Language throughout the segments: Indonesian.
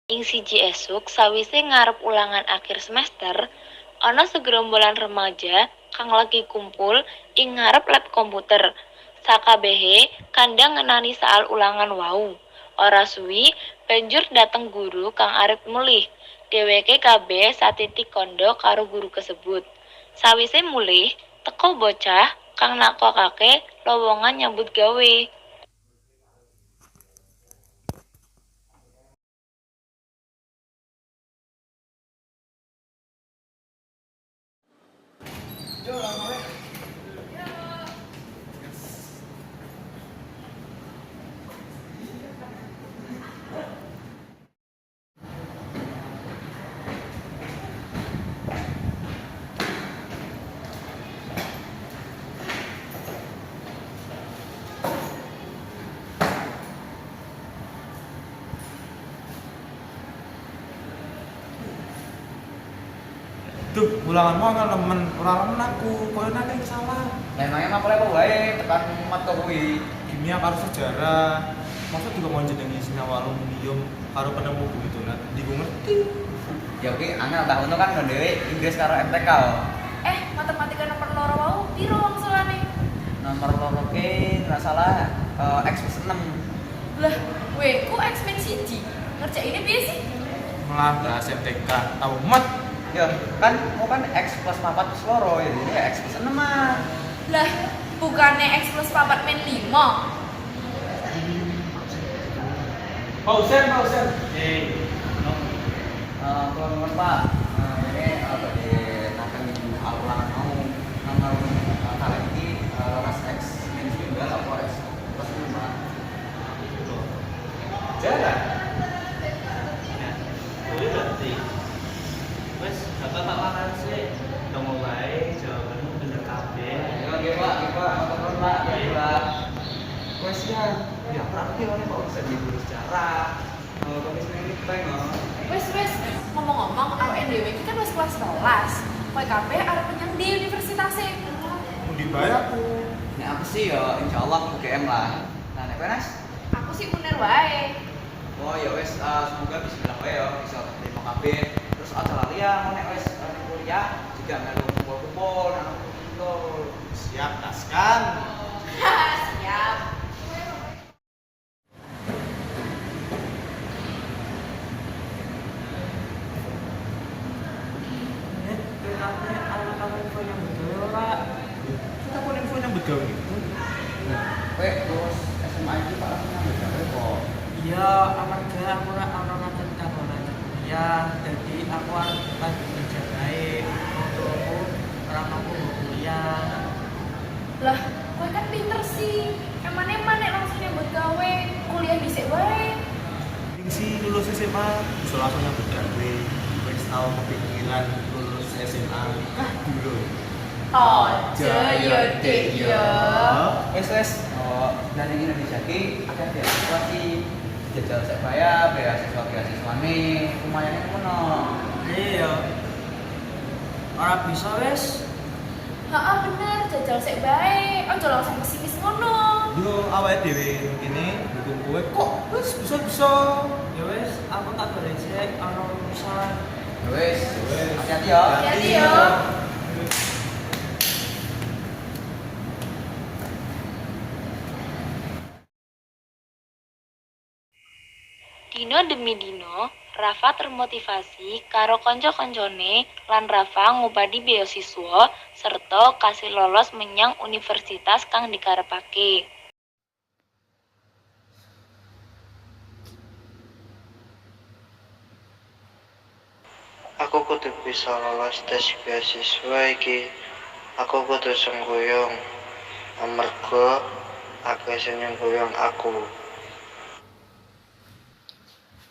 Ing siji esuk sawise ngarep ulangan akhir semester, ana segerombolan remaja kang lagi kumpul ing ngarep lab komputer. Sakabehe kandang ngenani soal ulangan wau. Ora suwi banjur dateng guru kang arep mulih. Dheweke kabeh satitik kandha karo guru kasebut. Sawise mulih, teka bocah kang nakokake lowongan nyambut gawe. Duh, ulanganmu angel nemen, ora nemen aku, koyo nane salah. Lah emangnya mapel apa wae tekan mata kuwi. Kimia karo sejarah. Masa juga mau jenengi senyawa aluminium karo penemu gitu lah. Ndi ku ngerti. Ya kuwi angel tah ngono kan dhewe Inggris karo MTK. Matematika nomor loro wau piro wangsulane? Nomor loro ke enggak salah X plus 6. Lah, ku X-Men siji. Ngerjainnya piye sih? Malah bahas MTK, tau mat. Ya, kan mau kan X plus 4 plus loro ya jadi X plus 6 mah. Lah, bukannya X plus 4 men 5. Pausen. Kalau nomor Pak, ini apa di nakan ulangan mau nomor kali ini ras X minus 12 atau X plus 5. Jarang. Nah, kuwi berarti wes bakal tak laran sih. Dong wae jawabanmu bener kabeh. Ya nggih Pak, motor Pak, ya Pak. Wes ya praktik oleh Pak bisa di guru sejarah. Komisi ini pengen. Wes, ngomong-ngomong awake dhewe iki kan wis kelas 12. Kowe kabeh arep menyang di universitasé. Mau dibayar aku. Nek aku sih ya insyaallah UGM lah. Nah, nek Penas? Aku sih bener wae. Oh ya wes semoga bisa bilang wae ya bisa terima kabeh. Terus aja lali ya nek wes kuliah juga melu kumpul-kumpul nang kumpul. Siap taskan. Siap. Kita pun infonya begawe gitu. Kowe lulus SMA iki Pak rasanya begawe kok. Iya, amarga aku ora ana nonton tahunan kuliah, jadi aku arep lagi kerja baik. Untuk aku ora mampu kuliah. Lah, kowe kan pinter sih. Eman-eman nek langsung nyambut gawe, kuliah dhisik wae. Mending sih lulus SMA bisa langsung nyambut gawe. Wis tau kepikiran lulus SMA nikah dulu. Ojo yo Dik yo. Wes. Oh, dan yang Indonesia ki ada beasiswa sih. Jajal saya bayar beasiswa nih lumayan yang ngono. Iya. Ora bisa wes. Heeh bener, jajal sik bae. Ojo langsung pesimis ngono. Yo awake dhewe kene dukung kowe kok wis bisa. Ya wes, aku tak goreng sik ana urusan. Wes, hati-hati ya. Hati-hati ya. Dino demi dino, Rafa termotivasi karo konco-koncone lan Rafa ngupadi beasiswa serta kasih lolos menyang universitas kang dikarepake. Aku kudu bisa lolos tes beasiswa iki. Aku kudu sengguyung. Amarga akeh sing nyenggoyong aku.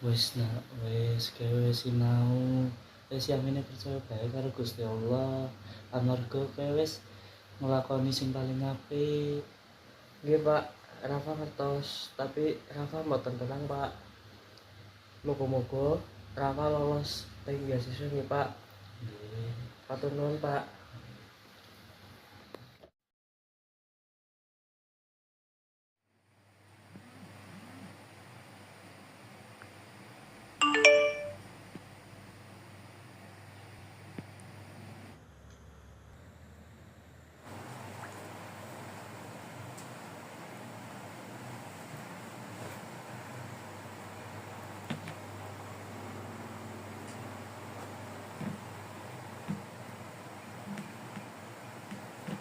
Wes nak, wes kowe sinau. Wes yamine percaya bae karo Gusti Allah. Amarga kowe wis nglakoni sing paling apik. Nggih, Pak. Rafa ngertos, tapi Rafa mboten tenang, Pak. Moga-moga Rafa lolos teng beasiswa nggih, Pak. Nggih. Matur nuwun, Pak.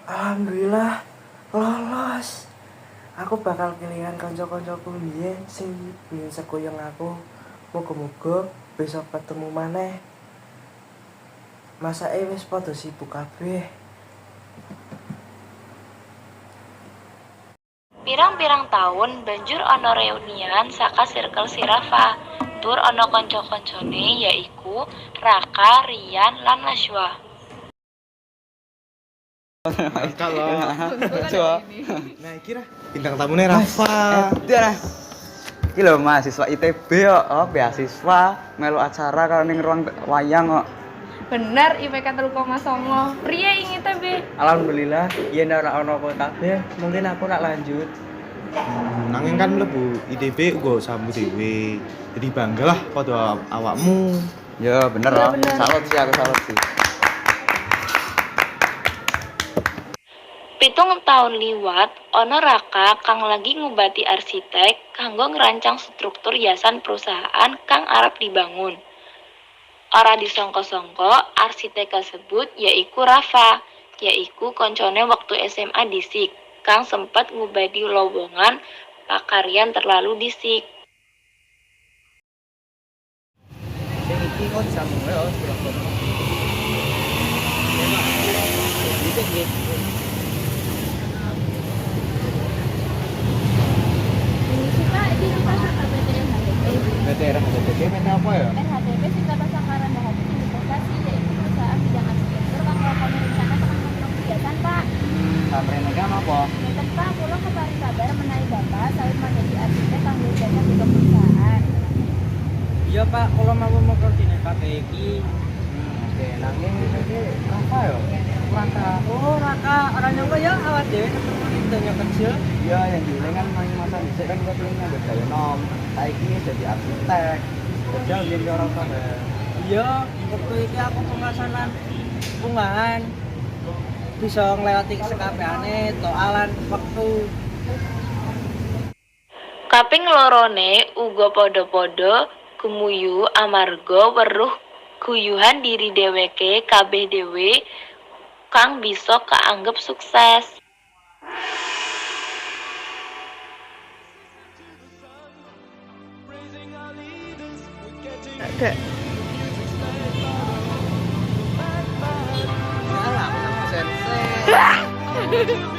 Alhamdulillah lolos. Aku bakal pilihan kanca-kancaku mbiyen sing biyen sekoyong aku. Muga-muga besok ketemu maneh. Masake wis padha sibuk kabeh. Pirang-pirang tahun banjur ana reunian saka circle si Rafa. Tur ana kanca-kancane yaiku Raka, Rian, lan Najwa. Kalau Coba. nah kira bintang tamunya Rafa. Dia nah. Iki lho mahasiswa ITB kok, beasiswa melu acara karo ning ruang wayang kok. Bener IPK 3,9. Priye ing ITB? Alhamdulillah, yen ora ono kowe kabeh, mungkin aku nak lanjut. Nanging kan mlebu ITB uga sambu dhewe. Jadi banggalah pada awakmu. Ya bener Iya, kok. bener. Salut sih aku salut sih. 7 tahun liwat, ana Raka kang lagi ngobati arsitek kanggo ngerancang struktur yayasan perusahaan kang arep dibangun. Ora disangka-sangka, arsitek kasebut yaiku Rafa, yaiku koncone waktu SMA disik, kang sempat ngubadi lowongan pakaryan terlalu disik. Sing iki kok disambung wae oh, silahkan. BTR HDP PT apa ya? RHDP Singkatan Sangkaran Dahabi Investasi yaitu perusahaan bidang arsitektur kang nglakoni rencana tekan kegiatan Pak. Sampai negang apa? Ngeten Pak, kula keparing kabar menawi Bapak sawit menjadi arsitek kanggo jasa di perusahaan. Iya Pak, kalau mau koordinat pakai iki. Oke, nanging iki apa ya? Raka. Oh Raka, orang nyangka ya awak dhewe ketemu di dunia kerja. Iya, yang dulu kan main masa dhisik kan gue pengen nganggo gaya nom. Saiki jadi arsitek. Kerja jadi orang kabeh. Iya, waktu itu aku pemasanan bungaan bisa ngelewati sekabehane toalan waktu. Kaping lorone uga padha-padha gumuyu amarga weruh guyuhan diri dheweke kabeh dhewe kang bisa kaanggep sukses. Alah, aku sama sensei.